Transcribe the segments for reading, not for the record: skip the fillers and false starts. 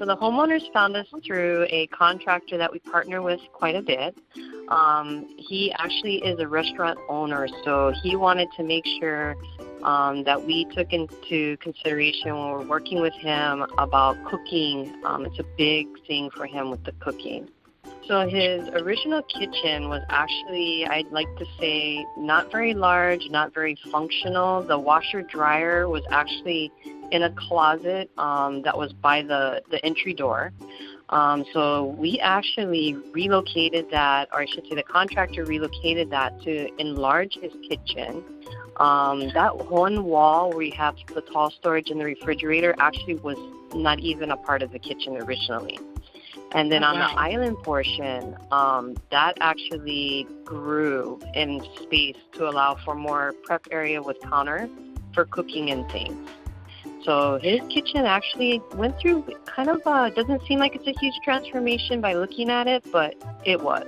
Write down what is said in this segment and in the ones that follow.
So the homeowners found us through a contractor that we partner with quite a bit. He actually is a restaurant owner, so he wanted to make sure that we took into consideration when we're working with him about cooking. It's a big thing for him with the cooking. So his original kitchen was actually, I'd like to say, not very large, not very functional. The washer-dryer was actually in a closet that was by the entry door. So we actually relocated that, or I should say the contractor relocated that to enlarge his kitchen. That one wall where you have the tall storage and the refrigerator actually was not even a part of the kitchen originally. And then on the island portion, that actually grew in space to allow for more prep area with counter for cooking and things. So his kitchen actually went through kind of, doesn't seem like it's a huge transformation by looking at it, but it was.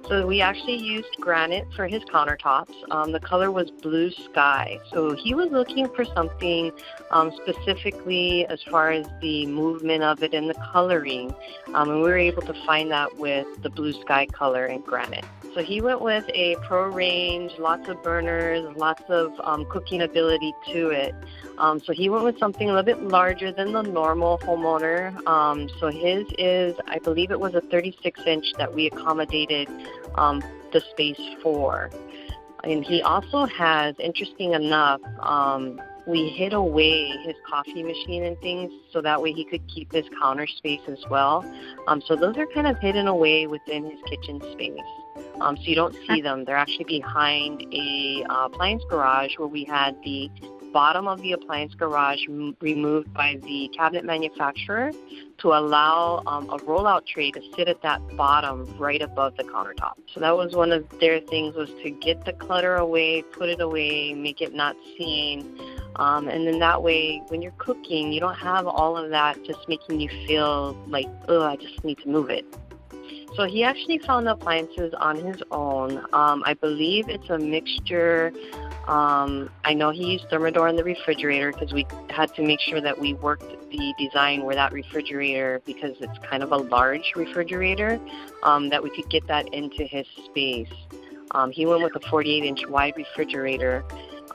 So we actually used granite for his countertops. The color was blue sky. So he was looking for something specifically as far as the movement of it and the coloring. And we were able to find that with the blue sky color and granite. So he went with a pro range, lots of burners, lots of cooking ability to it. So he went with something a little bit larger than the normal homeowner. So his is, I believe it was a 36-inch that we accommodated the space for. And he also has, interesting enough, we hid away his coffee machine and things so that way he could keep his counter space as well. So those are kind of hidden away within his kitchen space. So you don't see them. They're actually behind a appliance garage where we had the bottom of the appliance garage removed by the cabinet manufacturer to allow a rollout tray to sit at that bottom right above the countertop. So that was one of their things, was to get the clutter away, put it away, make it not seen. And then that way, when you're cooking, you don't have all of that just making you feel like, oh, I just need to move it. So he actually found the appliances on his own. I believe it's a mixture. I know he used Thermador in the refrigerator because we had to make sure that we worked the design where that refrigerator, because it's kind of a large refrigerator, that we could get that into his space. He went with a 48-inch wide refrigerator.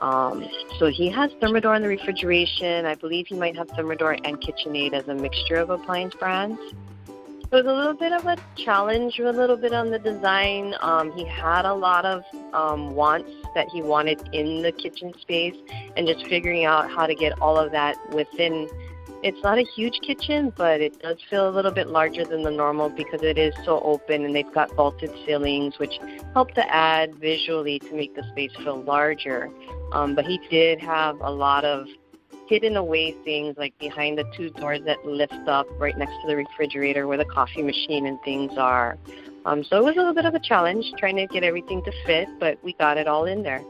So he has Thermador in the refrigeration. I believe he might have Thermador and KitchenAid as a mixture of appliance brands. It was a little bit of a challenge, a little bit on the design. He had a lot of wants that he wanted in the kitchen space, and just figuring out how to get all of that within. It's not a huge kitchen, but it does feel a little bit larger than the normal because it is so open, and they've got vaulted ceilings, which help to add visually to make the space feel larger. But he did have a lot of hidden away things, like behind the two doors that lift up right next to the refrigerator where the coffee machine and things are. So it was a little bit of a challenge trying to get everything to fit, but we got it all in there.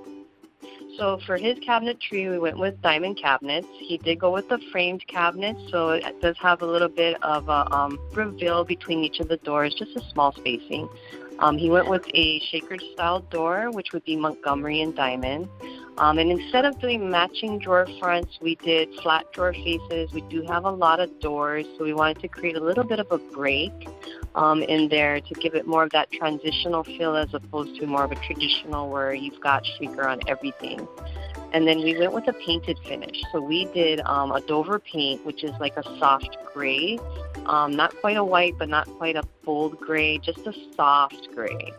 So for his cabinetry, we went with diamond cabinets. He did go with the framed cabinets, so it does have a little bit of a reveal between each of the doors, just a small spacing. He went with a shaker-style door, which would be Montgomery and diamond. And instead of doing matching drawer fronts, we did flat drawer faces. We do have a lot of doors, so we wanted to create a little bit of a break in there to give it more of that transitional feel as opposed to more of a traditional where you've got shaker on everything. And then we went with a painted finish. So we did a Dover paint, which is like a soft gray. Not quite a white, but not quite a bold gray, just a soft gray.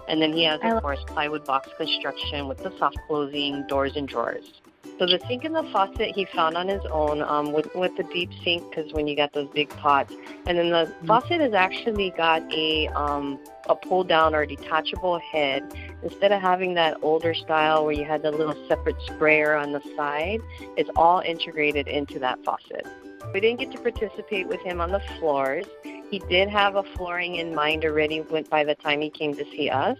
And then he has, of course, plywood box construction with the soft closing, doors and drawers. So the sink and the faucet he found on his own with the deep sink, because when you got those big pots. And then the faucet has actually got a pull-down or detachable head. Instead of having that older style where you had the little separate sprayer on the side, it's all integrated into that faucet. We didn't get to participate with him on the floors. He did have a flooring in mind already by the time he came to see us.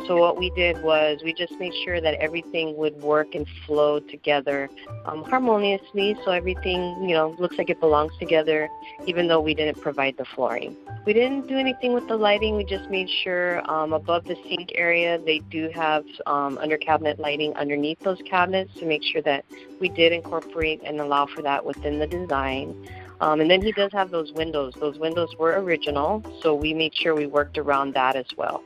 So what we did was we just made sure that everything would work and flow together harmoniously, so everything, looks like it belongs together, even though we didn't provide the flooring. We didn't do anything with the lighting. We just made sure above the sink area they do have under cabinet lighting underneath those cabinets to make sure that we did incorporate and allow for that within the design. And then he does have those windows. Those windows were original, so we made sure we worked around that as well.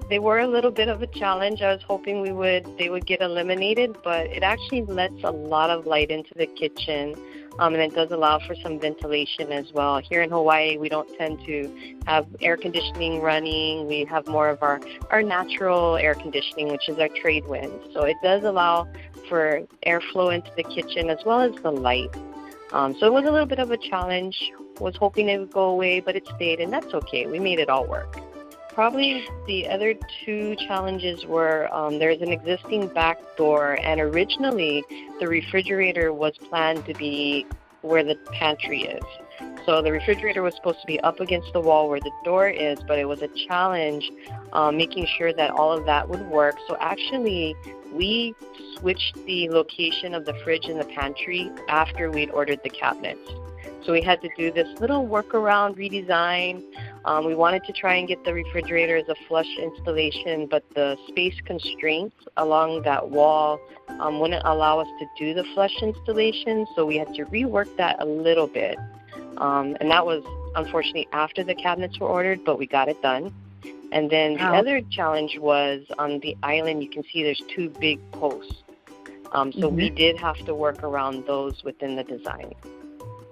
They were a little bit of a challenge. I was hoping they would get eliminated, but it actually lets a lot of light into the kitchen, and it does allow for some ventilation as well. Here in Hawaii, we don't tend to have air conditioning running. We have more of our natural air conditioning, which is our trade wind. So it does allow for airflow into the kitchen as well as the light. So it was a little bit of a challenge. Was hoping it would go away, but it stayed, and that's okay. We made it all work. Probably the other two challenges were there's an existing back door, and originally the refrigerator was planned to be where the pantry is. So the refrigerator was supposed to be up against the wall where the door is, but it was a challenge making sure that all of that would work. So actually, we switched the location of the fridge in the pantry after we'd ordered the cabinets. So we had to do this little workaround redesign. We wanted to try and get the refrigerator as a flush installation, but the space constraints along that wall wouldn't allow us to do the flush installation, so we had to rework that a little bit. And that was, unfortunately, after the cabinets were ordered, but we got it done. And then the other challenge was on the island, you can see there's two big posts. So we did have to work around those within the design.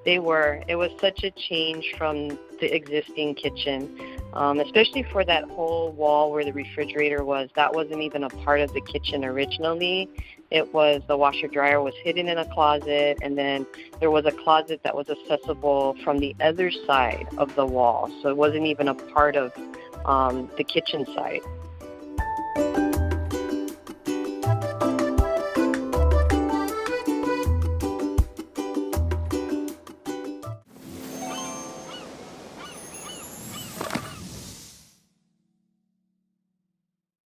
It was such a change from the existing kitchen, especially for that whole wall where the refrigerator was. That wasn't even a part of the kitchen originally. It was the washer dryer was hidden in a closet, and then there was a closet that was accessible from the other side of the wall. So it wasn't even a part of the kitchen side.